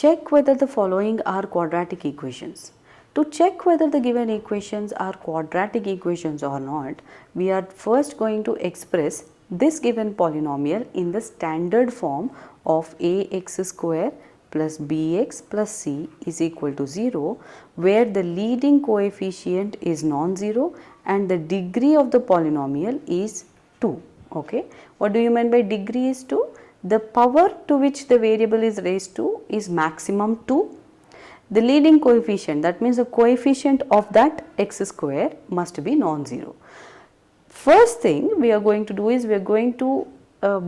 check whether the following are quadratic equations. To check whether the given equations are quadratic equations or not, we are first going to express this given polynomial in the standard form of ax square plus bx plus c is equal to 0, where the leading coefficient is non-zero and the degree of the polynomial is 2. Okay, what do you mean by degree is 2? The power to which the variable is raised to is maximum 2. The leading coefficient, that means the coefficient of that x square must be non-zero. First thing we are going to do is we are going to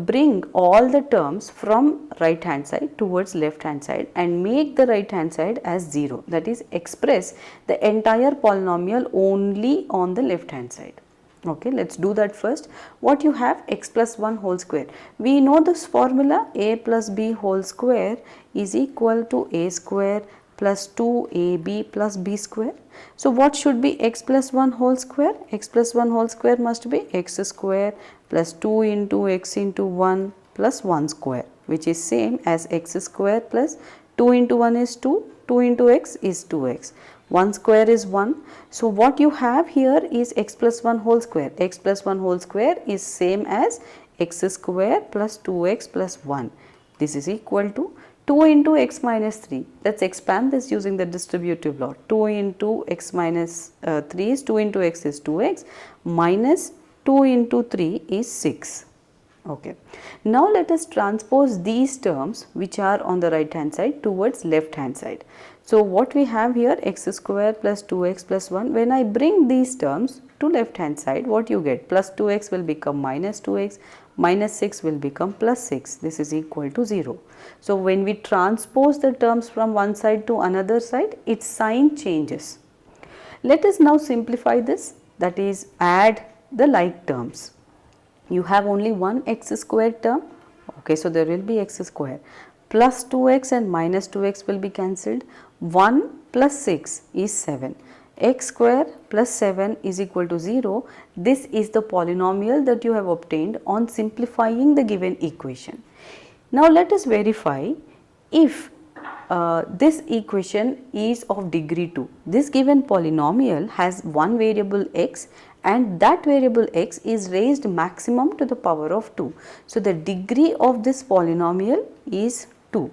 bring all the terms from right hand side towards left hand side and make the right hand side as 0, that is express the entire polynomial only on the left hand side. Okay, let's do that first. What you have, x plus 1 whole square. We know this formula, a plus b whole square is equal to a square plus 2ab plus b square. So what should be x plus 1 whole square? X plus 1 whole square must be x square plus 2 into x into 1 plus 1 square, which is same as x square plus 2 into 1 is 2, 2 into x is 2x. 1 square is 1. So what you have here is x plus 1 whole square. X plus 1 whole square is same as x square plus 2x plus 1. This is equal to 2 into x minus 3. Let's expand this using the distributive law. 2 into x minus 3 is 2 into x is 2x minus 2 into 3 is 6. Okay. Now let us transpose these terms which are on the right hand side towards left hand side. So what we have here, x square plus 2x plus 1, when I bring these terms to left hand side, what you get? Plus 2x will become minus 2x, minus 6 will become plus 6. This is equal to 0. So when we transpose the terms from one side to another side, its sign changes. Let us now simplify this, that is add the like terms. You have only one x squared term. Okay, so there will be x square plus 2x and minus 2x will be cancelled. 1 plus 6 is 7. X square plus 7 is equal to 0. This is the polynomial that you have obtained on simplifying the given equation. Now let us verify if this equation is of degree 2. This given polynomial has one variable x and that variable x is raised maximum to the power of 2. So the degree of this polynomial is 2.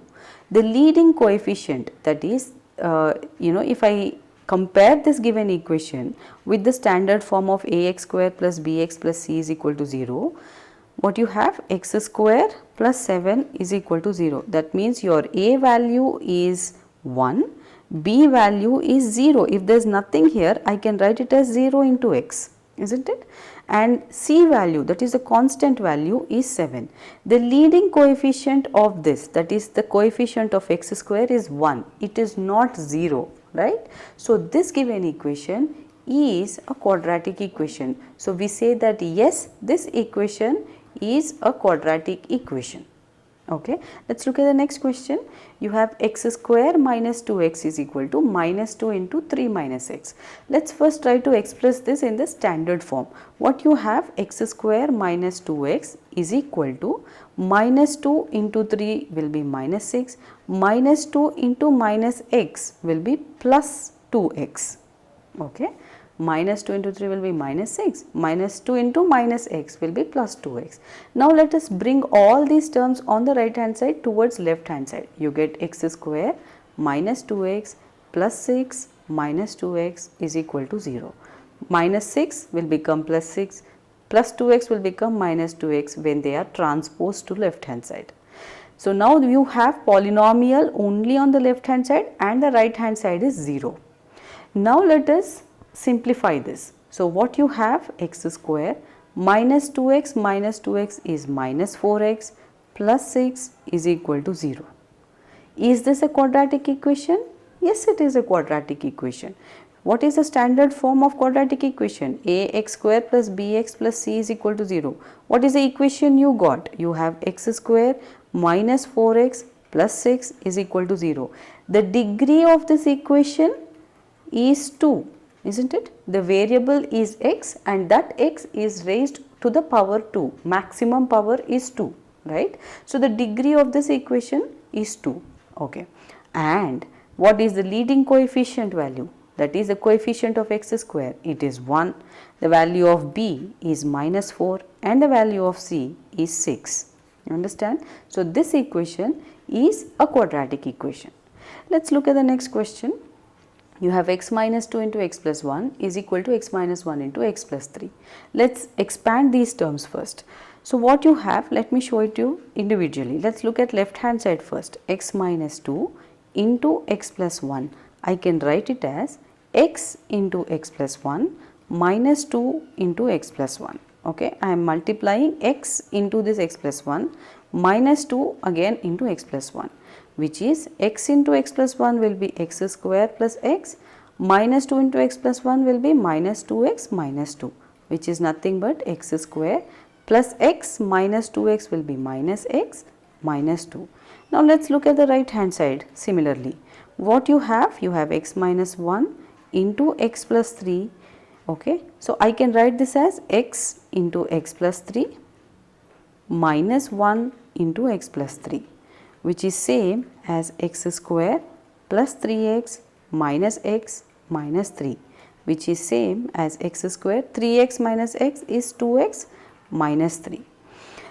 The leading coefficient, that is if I compare this given equation with the standard form of ax square plus bx plus c is equal to 0, what you have, x square plus 7 is equal to 0. That means your a value is 1, b value is 0. If there is nothing here, I can write it as 0 into x, isn't it? And c value, that is the constant value, is 7. The leading coefficient of this, that is the coefficient of x square, is 1. It is not 0, right? So this given equation is a quadratic equation. So we say that yes, this equation is a quadratic equation. Okay, let's look at the next question. You have x square minus 2x is equal to minus 2 into 3 minus x. Let's first try to express this in the standard form. What you have, x square minus 2x is equal to minus 2 into 3 will be minus 6, minus 2 into minus x will be plus 2x. Okay. Minus 2 into 3 will be minus 6, minus 2 into minus x will be plus 2x. Now let us bring all these terms on the right hand side towards left hand side. You get x square minus 2x plus 6 minus 2x is equal to 0. Minus 6 will become plus 6, plus 2x will become minus 2x when they are transposed to left hand side. So now you have polynomial only on the left hand side and the right hand side is 0. Now let us simplify this. So what you have, x square minus 2x is minus 4x plus 6 is equal to 0. Is this a quadratic equation? Yes, it is a quadratic equation. What is the standard form of quadratic equation? ax square plus bx plus c is equal to 0. What is the equation you got? You have x square minus 4x plus 6 is equal to 0. The degree of this equation is 2. Isn't it? The variable is x and that x is raised to the power 2. Maximum power is 2, right? So the degree of this equation is 2. Okay. And what is the leading coefficient value? That is the coefficient of x square. It is 1. The value of b is minus 4 and the value of c is 6. You understand? So, this equation is a quadratic equation. Let us look at the next question. You have x minus 2 into x plus 1 is equal to x minus 1 into x plus 3. Let us expand these terms first. So, what you have, let me show it to you individually. Let us look at left hand side first, x minus 2 into x plus 1. I can write it as x into x plus 1 minus 2 into x plus 1. Okay, I am multiplying x into this x plus 1 minus 2 again into x plus 1, which is x into x plus 1 will be x square plus x, minus 2 into x plus 1 will be minus 2x minus 2, which is nothing but x square plus x minus 2x will be minus x minus 2. Now, let us look at the right hand side similarly. What you have? You have x minus 1 into x plus 3. Okay. So, I can write this as x into x plus 3 minus 1 into x plus 3, which is same as x square plus 3x minus x minus 3, which is same as x square. 3x minus x is 2x minus 3.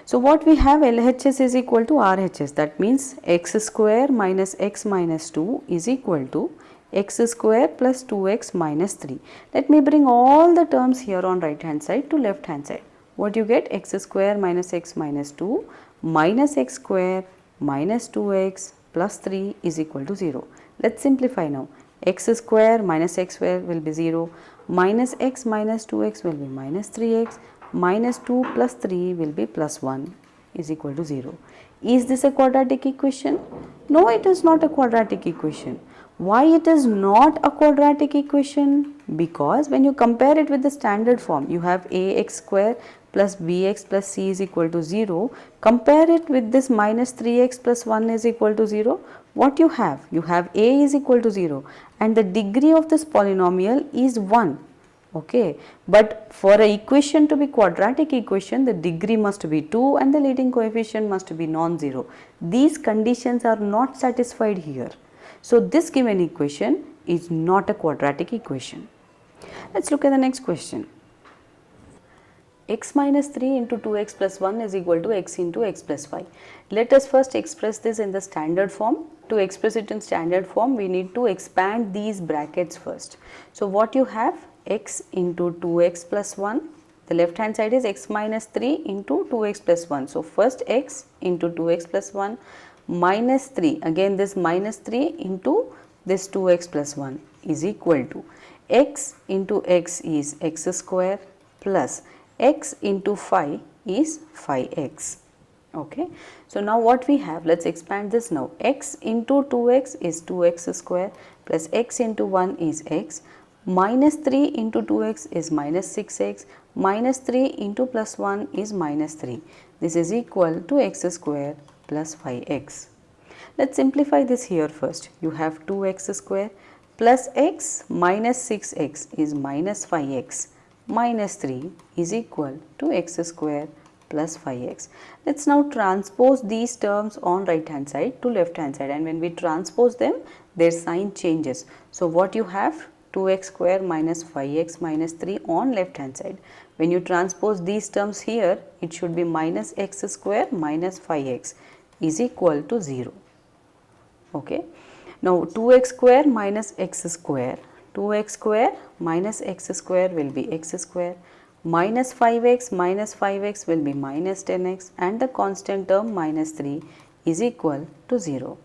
So, what we have, LHS is equal to RHS, that means x square minus x minus 2 is equal to x square plus 2x minus 3. Let me bring all the terms here on right hand side to left hand side. What you get? X square minus x minus 2 minus x square minus 2x plus 3 is equal to 0. Let us simplify now. X square minus x square will be 0, minus x minus 2x will be minus 3x, minus 2 plus 3 will be plus 1 is equal to 0. Is this a quadratic equation? No, it is not a quadratic equation. Why it is not a quadratic equation? Because when you compare it with the standard form, you have ax square plus bx plus c is equal to 0. Compare it with this minus 3x plus 1 is equal to 0. What you have? You have a is equal to 0 and the degree of this polynomial is 1. Okay, but for an equation to be quadratic equation, the degree must be 2 and the leading coefficient must be non-zero. These conditions are not satisfied here. So, this given equation is not a quadratic equation. Let us look at the next question. X minus 3 into 2x plus 1 is equal to x into x plus 5. Let us first express this in the standard form. To express it in standard form, we need to expand these brackets first. So, what you have? X into 2x plus 1. The left hand side is x minus 3 into 2x plus 1. So, first x into 2x plus 1 minus 3, again this minus 3 into this 2x plus 1 is equal to x into x is x square plus x into 5 is 5x. Okay. So, now what we have? Let us expand this now. X into 2x is 2x square plus x into 1 is x, minus 3 into 2x is minus 6x, minus 3 into plus 1 is minus 3. This is equal to x square plus 5x. Let us simplify this here first. You have 2x square plus x minus 6x is minus 5x minus 3 is equal to x square plus 5x. Let us now transpose these terms on right hand side to left hand side, and when we transpose them, their sign changes. So, what you have? 2x square minus 5x minus 3 on left hand side. When you transpose these terms here, it should be minus x square minus 5x is equal to 0. Okay. Now, 2x square minus x square, 2x square minus x square will be x square, minus 5x will be minus 10x, and the constant term minus 3 is equal to 0.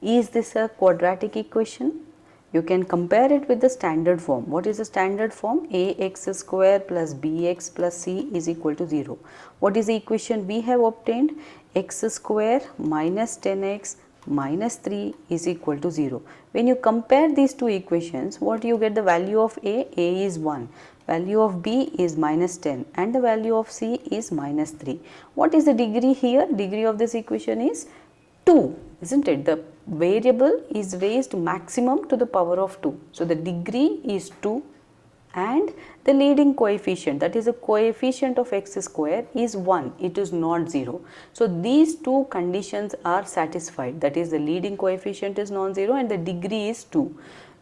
Is this a quadratic equation? You can compare it with the standard form. What is the standard form? Ax square plus bx plus c is equal to 0. What is the equation we have obtained? X square minus 10x minus 3 is equal to 0. When you compare these two equations, what you get? The value of A is 1, value of B is minus 10 and the value of C is minus 3. What is the degree here? Degree of this equation is 2, isn't it? The variable is raised maximum to the power of 2. So, the degree is 2. and the leading coefficient, that is the coefficient of x square, is 1, it is not 0. So these two conditions are satisfied, that is the leading coefficient is non-zero and the degree is 2.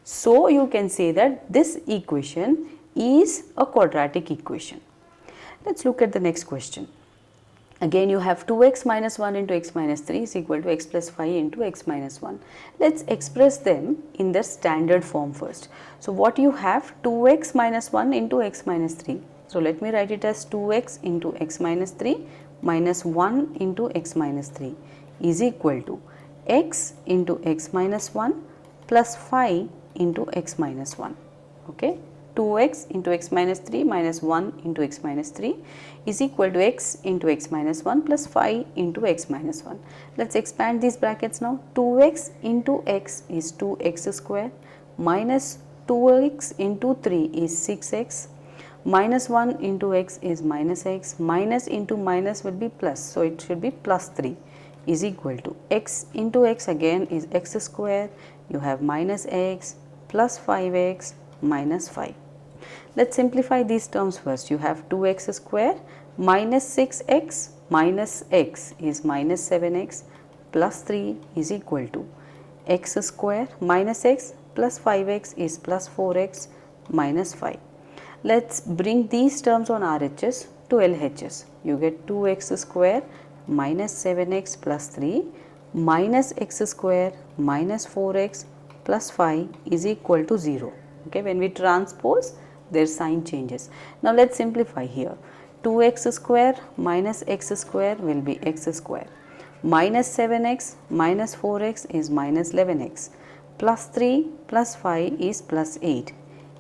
So you can say that this equation is a quadratic equation. Let's look at the next question. Again you have 2x minus 1 into x minus 3 is equal to x plus 5 into x minus 1. Let's express them in their standard form first. So what you have, 2x minus 1 into x minus 3. So let me write it as 2x into x minus 3 minus 1 into x minus 3 is equal to x into x minus 1 plus 5 into x minus 1. Okay. 2x into x minus 3 minus 1 into x minus 3 is equal to x into x minus 1 plus 5 into x minus 1. Let's expand these brackets now. 2x into x is 2x square minus 2x into 3 is 6x minus 1 into x is minus x, minus into minus will be plus, so it should be plus 3 is equal to x into x again is x square, you have minus x plus 5x minus 5. Let's simplify these terms first. You have 2x square minus 6x minus x is minus 7x plus 3 is equal to x square minus x plus 5x is plus 4x minus 5. Let's bring these terms on RHS to LHS. You get 2x square minus 7x plus 3 minus x square minus 4x plus 5 is equal to 0. Okay, when we transpose, their sign changes. Now let's simplify here. 2x square minus x square will be x square minus 7x minus 4x is minus 11x plus 3 plus 5 is plus 8.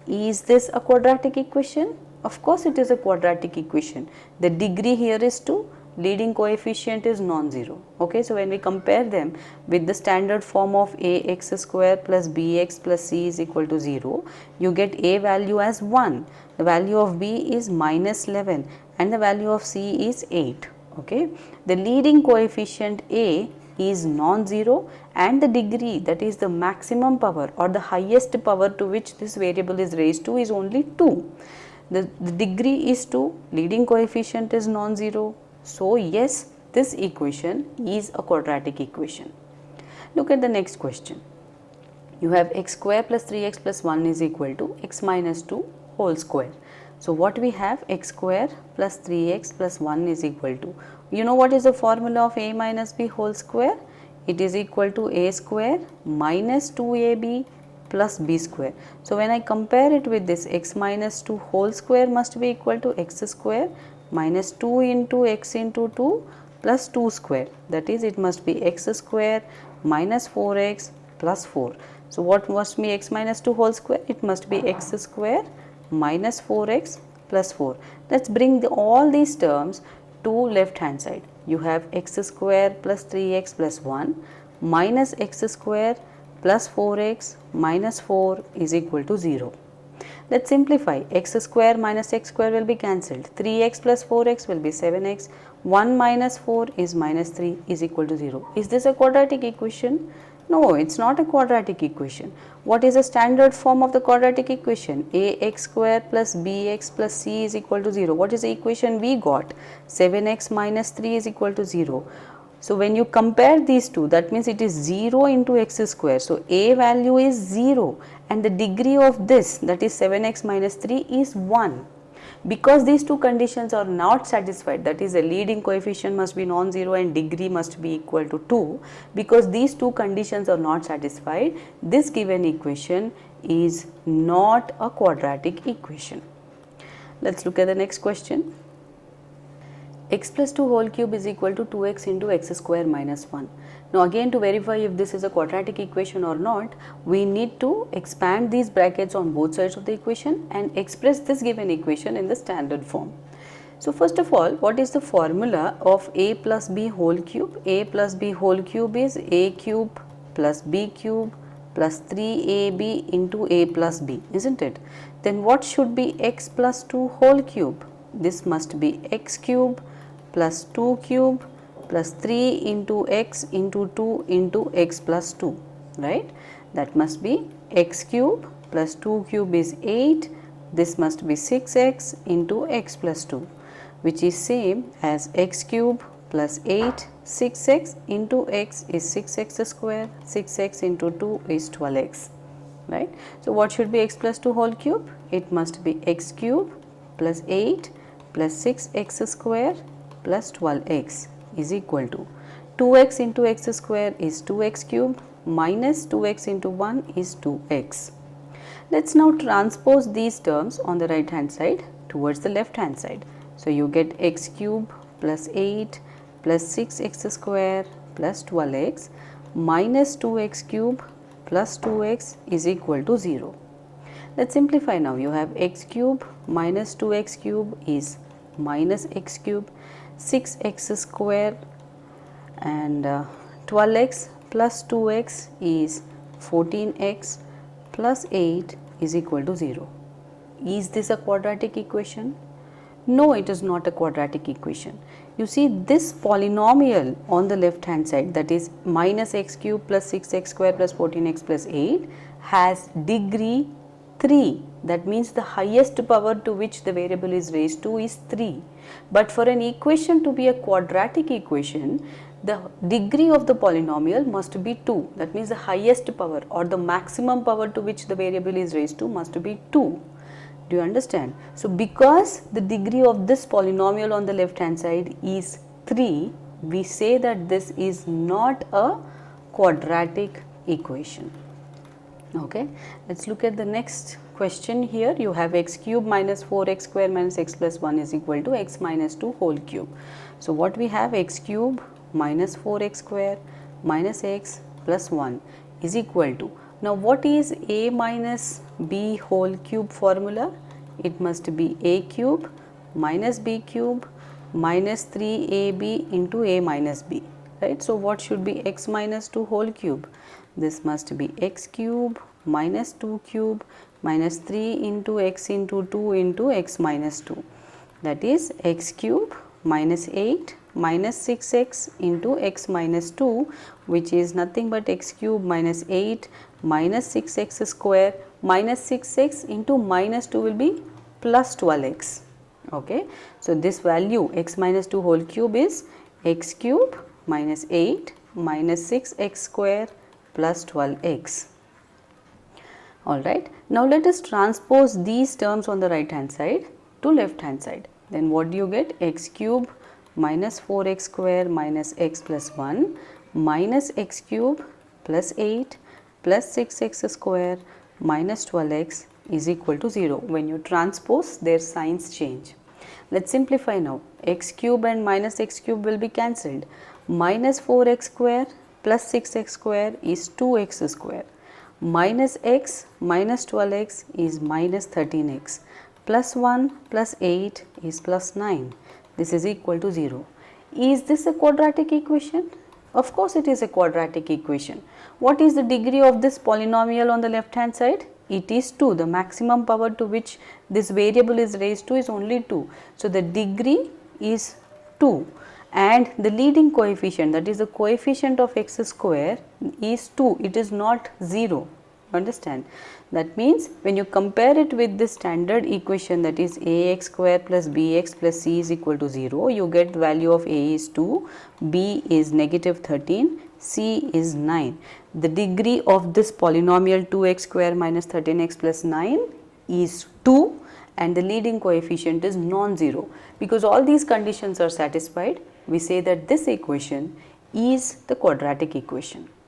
Is this a quadratic equation? Of course it is a quadratic equation. The degree here is 2, leading coefficient is non-zero. Okay, so when we compare them with the standard form of ax square plus bx plus c is equal to 0, you get a value as 1, the value of b is minus 11 and the value of c is 8. Okay, the leading coefficient a is non-zero and the degree, that is the maximum power or the highest power to which this variable is raised to, is only 2. The degree is 2, leading coefficient is non-zero. So yes, this equation is a quadratic equation. Look at the next question. You have x square plus 3x plus 1 is equal to x minus 2 whole square. So what we have, x square plus 3x plus 1 is equal to, you know what is the formula of a minus b whole square? It is equal to a square minus 2ab plus b square. So when I compare it with this, x minus 2 whole square must be equal to x square minus 2 into x into 2 plus 2 square, that is it must be x square minus 4x plus 4. So what must be x minus 2 whole square? It must be x square minus 4x plus 4. Let's bring all these terms to left hand side. You have x square plus 3x plus 1 minus x square plus 4x minus 4 is equal to 0. Let's simplify. X square minus x square will be cancelled. 3x plus 4x will be 7x. 1 minus 4 is minus 3 is equal to 0. Is this a quadratic equation? No, it's not a quadratic equation. What is the standard form of the quadratic equation? Ax square plus bx plus c is equal to 0. What is the equation we got? 7x minus 3 is equal to 0. So when you compare these two, that means it is 0 into x square. So a value is 0 and the degree of this, that is 7x minus 3, is 1. Because these two conditions are not satisfied, that is the leading coefficient must be non-zero and degree must be equal to 2. Because these two conditions are not satisfied, this given equation is not a quadratic equation. Let's look at the next question. X plus 2 whole cube is equal to 2x into x square minus 1. Now again, to verify if this is a quadratic equation or not, we need to expand these brackets on both sides of the equation and express this given equation in the standard form. So first of all, what is the formula of a plus b whole cube? A plus b whole cube is a cube plus b cube plus 3ab into a plus b, isn't it? Then what should be x plus 2 whole cube? This must be x cube plus 2 cube plus 3 into x into 2 into x plus 2, right? That must be x cube plus 2 cube is 8 this must be 6x into x plus 2, which is same as x cube plus 8. 6x into x is 6x square, 6x into 2 is 12x, right. So, what should be x plus 2 whole cube? It must be x cube plus 8 plus 6x square plus 12x is equal to 2x into x square is 2x cube minus 2x into 1 is 2x. Let us now transpose these terms on the right hand side towards the left hand side. So, you get x cube plus 8 plus 6x square plus 12x minus 2x cube plus 2x is equal to 0. Let us simplify now. You have x cube minus 2x cube is minus x cube, 6x square and 12x plus 2x is 14x plus 8 is equal to 0. Is this a quadratic equation? No, it is not a quadratic equation. You see, this polynomial on the left hand side, that is minus x cube plus 6x square plus 14x plus 8, has degree 3. That means the highest power to which the variable is raised to is 3. But for an equation to be a quadratic equation, the degree of the polynomial must be 2. That means the highest power or the maximum power to which the variable is raised to must be 2. Do you understand? So, because the degree of this polynomial on the left hand side is 3, we say that this is not a quadratic equation. Okay. Let us look at the next question here. You have x cube minus 4x square minus x plus 1 is equal to x minus 2 whole cube. So, what we have, x cube minus 4x square minus x plus 1 is equal to. Now, what is a minus b whole cube formula? It must be a cube minus b cube minus 3ab into a minus b, right. So, what should be x minus 2 whole cube? This must be x cube minus 2 cube minus 3 into x into 2 into x minus 2, that is x cube minus 8 minus 6x into x minus 2, which is nothing but x cube minus 8 minus 6x square minus 6x into minus 2 will be plus 12x. Okay. So, this value x minus 2 whole cube is x cube minus 8 minus 6x square plus 12x. Alright. Now, let us transpose these terms on the right hand side to left hand side. Then what do you get? X cube minus 4x square minus x plus 1 minus x cube plus 8 plus 6x square minus 12x is equal to 0. When you transpose, their signs change. Let us simplify now. X cube and minus x cube will be cancelled. Minus 4x square plus 6x square is 2x square. Minus x minus 12x is minus 13x. Plus 1 plus 8 is plus 9. This is equal to 0. Is this a quadratic equation? Of course, it is a quadratic equation. What is the degree of this polynomial on the left hand side? It is 2. The maximum power to which this variable is raised to is only 2. So, the degree is 2 and the leading coefficient, that is the coefficient of x square, is 2. It is not 0. Understand? That means, when you compare it with the standard equation, that is ax square plus bx plus c is equal to 0, you get the value of a is 2, b is negative 13, c is 9. The degree of this polynomial 2x square minus 13x plus 9 is 2 and the leading coefficient is non-zero. Because all these conditions are satisfied, we say that this equation is the quadratic equation.